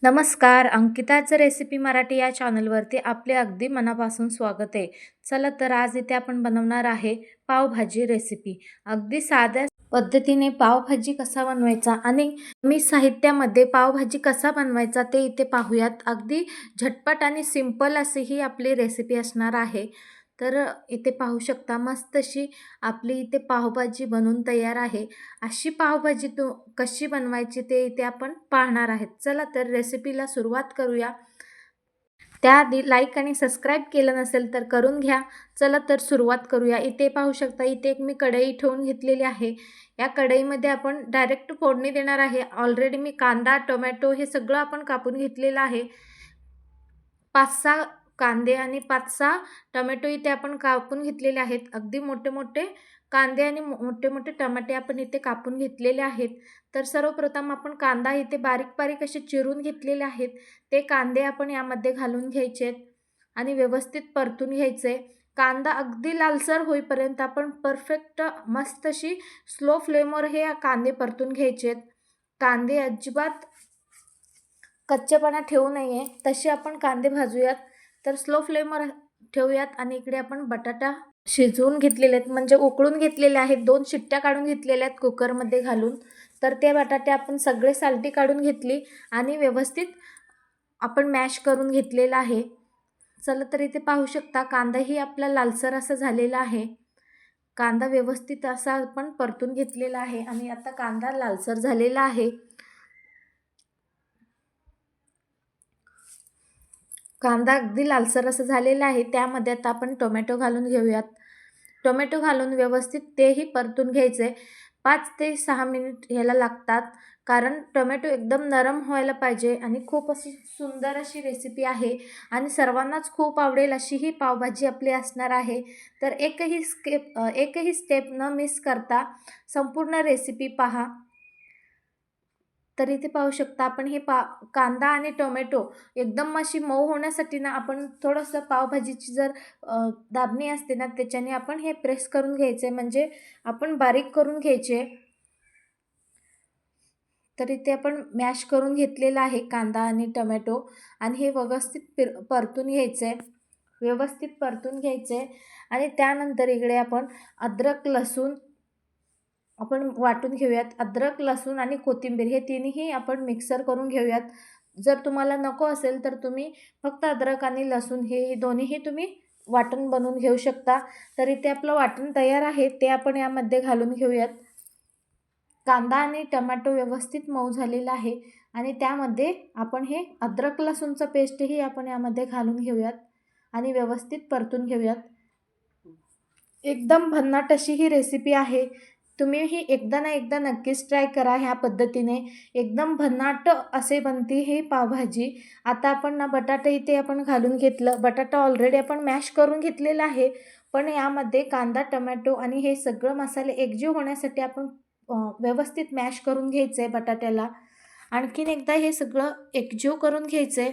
नमस्कार, अंकिताचं रेसिपी मराठी या चॅनलवरती आपले अगदी मनापासून स्वागत आहे. चला तर आज इथे आपण बनवणार आहे पावभाजी रेसिपी. अगदी साध्या पद्धतीने पावभाजी कसा बनवायचा आणि कमी साहित्यामध्ये पावभाजी कसा बनवायचा ते इथे पाहूयात. अगदी झटपट आणि सिंपल अशी ही आपली रेसिपी असणार आहे. तर इथे पाहू शकता मस्त अशी आपली इथे पावभाजी बनवून तयार आहे. अशी पावभाजी कशी बनवायची ते इथे आपण पाहणार आहेत. चला तर रेसिपीला सुरुवात करूया. त्याआधी लाईक आणि सबस्क्राईब केलं नसेल तर करून घ्या. चला तर सुरुवात करूया. इथे पाहू शकता इथे एक मी कढई ठेवून घेतलेली आहे. या कढईमध्ये आपण डायरेक्ट फोडणी देणार आहे. ऑलरेडी मी कांदा, टोमॅटो हे सगळं आपण कापून घेतलेलं आहे. 5-6 कांदे आणि 5-6 टोमॅटो इथे आपण कापून घेतलेले आहेत. अगदी मोठे-मोठे कांदे आणि मोठे-मोठे टमाटे आपण इथे कापून घेतलेले आहेत. तर सर्वप्रथम आपण कांदा इथे बारीक-बारीक असे चिरून घेतलेले आहेत. ते कांदे आपण यामध्ये घालून घ्यायचे आहेत आणि व्यवस्थित परतून घ्यायचे. कांदा अगदी लालसर होईपर्यंत आपण परफेक्ट मस्त अशी स्लो फ्लेमवर हे कांदे परतून घ्यायचे आहेत. कांदे अजिबात कच्चेपणा ठेवू नये तसे आपण कांदे भाजूयात. तर स्लो फ्लेमवर ठेवूयात आणि इकडे आपण बटाटा शिजवून घेतलेले आहेत म्हणजे उकळून घेतलेले आहेत. 2 शिट्ट्या काढून घेतलेल्या आहेत कुकरमध्ये घालून. तर ते बटाटे आपण सगळे सालटी काढून घेतली आणि व्यवस्थित आपण मॅश करून घेतलेला आहे. चला तर इथे पाहू शकता कांदाही आपला लालसर असा झालेला आहे. कांदा व्यवस्थित असा आपण परतून घेतलेला आहे आणि आता कांदा लालसर झालेला आहे. कांदा अगदी लालसर असं झालेला आहे. त्यामध्ये आता आपण टोमॅटो घालून घेऊयात. टोमॅटो घालून व्यवस्थित तेही परतून घ्यायचे. 5 ते 6 मिनिट ह्याला लागतात. कारण टोमॅटो एकदम नरम व्हायला पाहिजे आणि खूप अशी सुंदर अशी रेसिपी आहे आणि सर्वांनाच खूप आवडेल अशी ही पावभाजी आपली असणार आहे. तर एकही स्टेप न मिस करता संपूर्ण रेसिपी पहा. तर इथे पाहू शकता आपण हे कांदा आणि टोमॅटो एकदम अशी मऊ होण्यासाठी ना आपण थोडंसं पावभाजीची जर दाबणी असते ना त्याच्याने आपण हे प्रेस करून घ्यायचे म्हणजे आपण बारीक करून घ्यायचे. तर इथे आपण मॅश करून घेतलेला आहे कांदा आणि टोमॅटो आणि हे व्यवस्थित परतून घ्यायचे. व्यवस्थित परतून घ्यायचे आणि त्यानंतर इकडे आपण अद्रक, लसूण आपण वाटून घेऊयात. अद्रक, लसूण आणि कोथिंबीर हे तिन्ही आपण मिक्सर करून घेऊयात. जर तुम्हाला नको असेल तर तुम्ही फक्त अद्रक आणि लसूण हे दोन्हीही तुम्ही वाटण बनवून घेऊ शकता. तर इथे आपलं वाटण तयार आहे ते आपण यामध्ये घालून घेऊयात. कांदा आणि टोमॅटो व्यवस्थित मऊ झालेला आहे आणि त्यामध्ये आपण हे अद्रक लसूणचं पेस्टही आपण यामध्ये घालून घेऊयात आणि व्यवस्थित परतून घेऊयात. एकदम भन्नाट अशी ही रेसिपी आहे. तुम्ही ही एकदा ना एकदा नक्कीच ट्राय करा ह्या पद्धतीने. एकदम भन्नाट असे बनते ही पावभाजी. आता आपण ना बटाटा इथे आपण घालून घेतलं. बटाटा ऑलरेडी आपण मॅश करून घेतलेला आहे. पण यामध्ये कांदा, टोमॅटो आणि हे सगळं मसाले एकजीव होण्यासाठी आपण व्यवस्थित मॅश करून घ्यायचं आहे बटाट्याला. आणखीन एकदा हे सगळं एकजीव करून घ्यायचं आहे.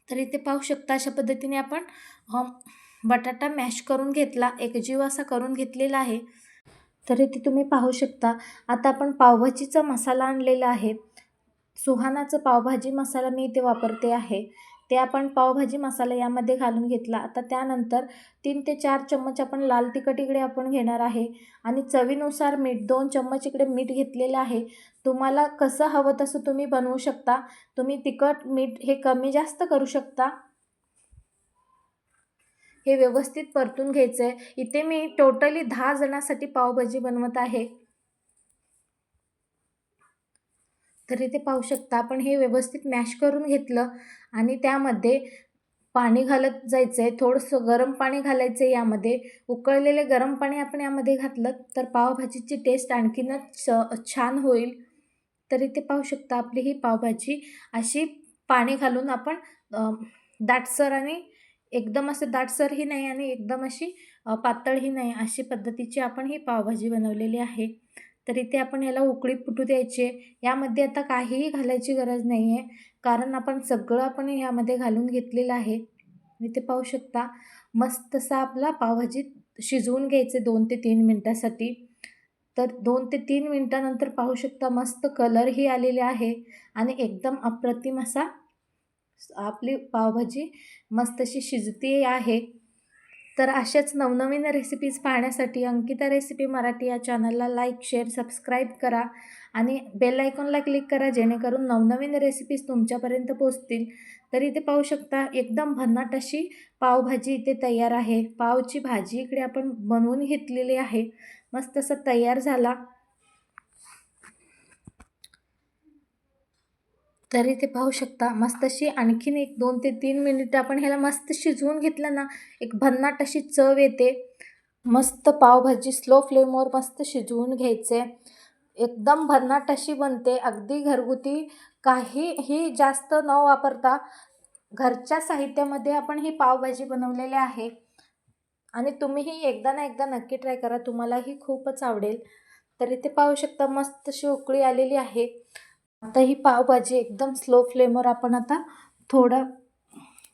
तर इथे पाहू शकता अशा पद्धतीने आपण बटाटा मॅश करून घेतला, एकजीव असा करून घेतलेला आहे. तर इथे तुम्ही पाहू शकता आता आपण पावभाजीचा मसाला आणलेला आहे. सुहानाचा पावभाजी मसाला मी इथे वापरते आहे. ते आपण पावभाजी मसाला यामध्ये घालून घेतला. आता त्यानंतर 3 ते 4 चम्मच आपण लाल तिखट इकडे आपण घेणार आहे आणि चवीनुसार मीठ 2 चम्मच इकडे मीठ घेतलेलं आहे. तुम्हाला कसं हवं तसं तुम्ही बनवू शकता. तुम्ही तिखट, मीठ हे कमी जास्त करू शकता. हे व्यवस्थित परतून घ्यायचं आहे. इथे मी टोटली 10 जणांसाठी पावभाजी बनवत आहे. तर इथे पाहू शकता आपण हे व्यवस्थित मॅश करून घेतलं आणि त्यामध्ये पाणी घालत जायचं आहे. थोडंसं गरम पाणी घालायचं आहे यामध्ये. उकळलेले गरम पाणी आपण यामध्ये घातलं तर पावभाजीची टेस्ट आणखीनच छान होईल. तर इथे पाहू शकता आपली ही पावभाजी अशी पाणी घालून आपण दाटसर आणि एकदम असं दाटसरही नाही आणि एकदम अशी पातळही नाही अशी पद्धतीची आपण ही पावभाजी बनवलेली आहे. तर इथे आपण ह्याला उकळी फुटू द्यायची आहे. यामध्ये आता काहीही घालायची गरज नाही आहे कारण आपण सगळं आपण ह्यामध्ये घालून घेतलेलं आहे. इथे पाहू शकता मस्त असा आपला पावभाजी शिजवून घ्यायचे 2 ते 3 मिनटासाठी. तर 2 ते 3 मिनटानंतर पाहू शकता मस्त कलरही आलेले आहे आणि एकदम अप्रतिम असा आपली पावभाजी मस्त अशी शिजती आहे. तर अशाच नवनवीन रेसिपीज पाहण्यासाठी अंकिता रेसिपी मराठी या चॅनलला लाईक, शेअर, सबस्क्राईब करा आणि बेल आयकॉनला क्लिक करा, जेणेकरून नवनवीन रेसिपीज तुमच्यापर्यंत पोहोचतील. तर इथे पाहू शकता एकदम भन्नाट अशी पावभाजी इथे तयार आहे. पावची भाजी इकडे आपण बनवून घेतलेली आहे. मस्त असा तयार झाला. तर इथे पाहू शकता मस्त अशी आणखीन एक 2 ते 3 मिनिटं आपण ह्याला मस्त शिजवून घेतलं ना, एक भन्नाट अशी चव येते. मस्त पावभाजी स्लो फ्लेमवर मस्त शिजवून घ्यायचे. एकदम भन्नाट अशी बनते. अगदी घरगुती, काहीही जास्त न वापरता घरच्या साहित्यामध्ये आपण ही पावभाजी बनवलेली आहे आणि तुम्हीही एकदा ना एकदा नक्की ट्राय करा, तुम्हालाही खूपच आवडेल. तर इथे पाहू शकता मस्त अशी उकळी आलेली आहे. आता ही पावभाजी एकदम स्लो फ्लेमवर आपण आता थोडा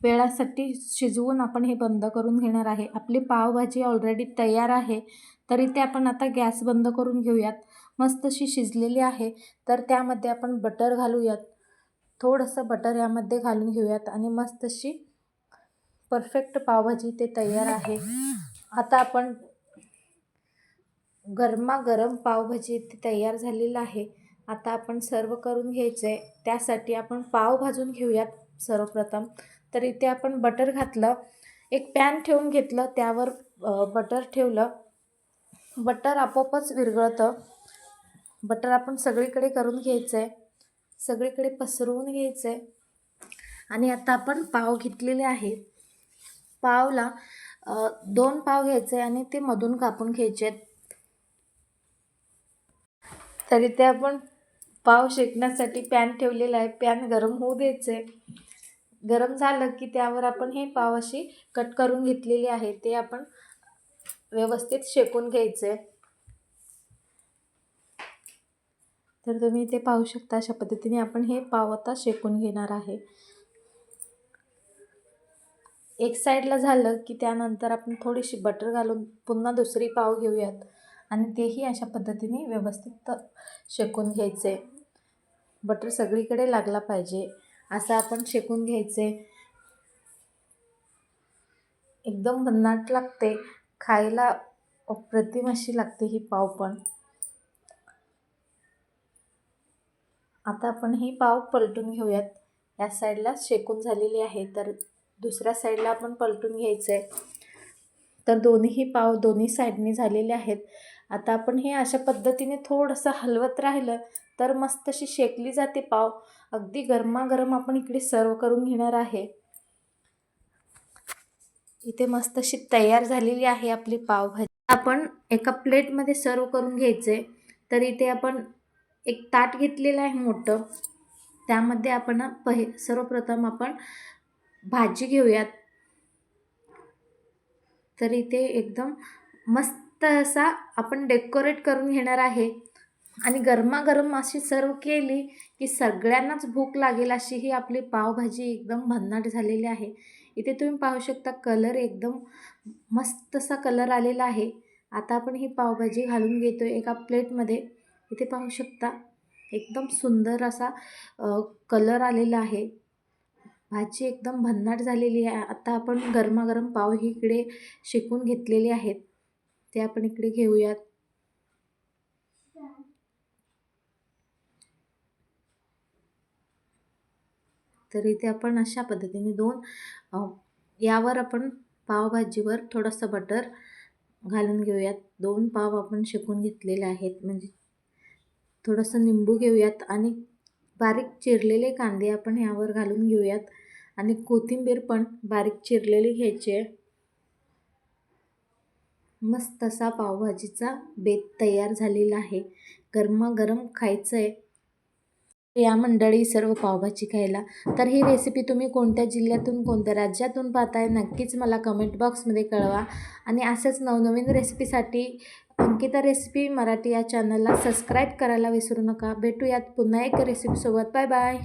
वेळासाठी शिजवून आपण हे बंद करून घेणार आहे. आपली पावभाजी ऑलरेडी तयार आहे. तर इथे आपण आता गॅस बंद करून घेऊयात. मस्त अशी शिजलेली आहे. तर त्यामध्ये आपण बटर घालूयात. थोडंसं बटर यामध्ये घालून घेऊयात आणि मस्त अशी परफेक्ट पावभाजी ते तयार आहे. आता आपण गरमागरम पावभाजी इथे तयार झालेलं आहे. आता आपण सर्व करून घ्यायचं आहे. त्यासाठी आपण पाव भाजून घेऊयात सर्वप्रथम. तर इथे आपण बटर घातलं, एक पॅन ठेवून घेतलं, त्यावर बटर ठेवलं. बटर आपोआपच विरघळतं. बटर आपण सगळीकडे करून घ्यायचं आहे, सगळीकडे पसरवून घ्यायचं आहे. आणि आता आपण पाव घेतलेले आहे. पावला 2 पाव घ्यायचे आणि ते मधून कापून घ्यायचे आहेत. तर इथे आपण पाव शेकण्यासाठी पॅन ठेवलेला आहे. पॅन गरम होऊ द्यायचे. गरम झालं की त्यावर आपण हे पाव अशी कट करून घेतलेली आहे, ते आपण व्यवस्थित शेकून घ्यायचे. तर तुम्ही इथे पाहू शकता अशा पद्धतीने आपण हे पाव आता शेकून घेणार आहे. एक साईडला झालं की त्यानंतर आपण थोडीशी बटर घालून पुन्हा दुसरी पाव घेऊयात आणि तेही अशा पद्धतीने व्यवस्थित शेकून घ्यायचे. बटर सगळीकडे लागला पाहिजे असं आपण शेकून घ्यायचे. एकदम भन्नाट लागते, खायला अप्रतिम अशी लागते ही पाव पण. आता आपण ही पाव पलटून घेऊयात. या साईडला शेकून झालेली आहे, तर दुसऱ्या साईडला आपण पलटून घ्यायचं आहे. तर दोन्ही पाव दोन्ही साईडनी झालेले आहेत. आता आपण हे अशा पद्धतीने थोडंसं हलवत राहिलं तर मस्त अशी शेकली जाते पाव. अगदी गरमागरम आपण इकडे सर्व करून घेणार आहे. इथे मस्त अशी तयार झालेली आहे आपली पावभाजी. आपण एका प्लेटमध्ये सर्व करून घ्यायचे. तर इथे आपण एक ताट घेतलेलं आहे मोठं. त्यामध्ये आपण सर्वप्रथम आपण भाजी घेऊयात. तर इथे एकदम मस्त असा आपण डेकोरेट करून घेणार आहे आणि गरमागरम अशी सर्व केली की सगळ्यांनाच भूक लागेल अशी ही आपली पावभाजी एकदम भन्नाट झालेली आहे. इथे तुम्ही पाहू शकता कलर एकदम मस्त असा कलर आलेला आहे. आता आपण ही पावभाजी घालून घेतो एका प्लेटमध्ये. इथे पाहू शकता एकदम सुंदर असा कलर आलेला आहे. भाजी एकदम भन्नाट झालेली आहे. आता आपण गरमागरम पाव ही इकडे शेकून घेतलेले आहेत, ते आपण इकडे घेऊयात. तर इथे आपण अशा पद्धतीने यावर आपण पावभाजीवर थोडंसं बटर घालून घेऊयात. 2 पाव आपण शेकून घेतलेले आहेत, म्हणजे थोडंसं निंबू घेऊयात आणि बारीक चिरलेले कांदे आपण यावर घालून घेऊयात आणि कोथिंबीर पण बारीक चिरलेली घ्यायची आहे. मस्त असा पावभाजीचा बेत तयार झालेला आहे. गरमागरम खायचं आहे या मंडळी सर्व पावभाजी खायला. तर ही रेसिपी तुम्ही कोणत्या जिल्ह्यातून कोणत्या राज्यातून पाहताय नक्कीच मला कमेंट बॉक्समध्ये कळवा. आणि असेच नवनवीन रेसिपीसाठी अंकिता रेसिपी मराठी या चॅनलला सबस्क्राईब करायला विसरू नका. भेटूयात पुन्हा एक रेसिपीसोबत. Bye bye.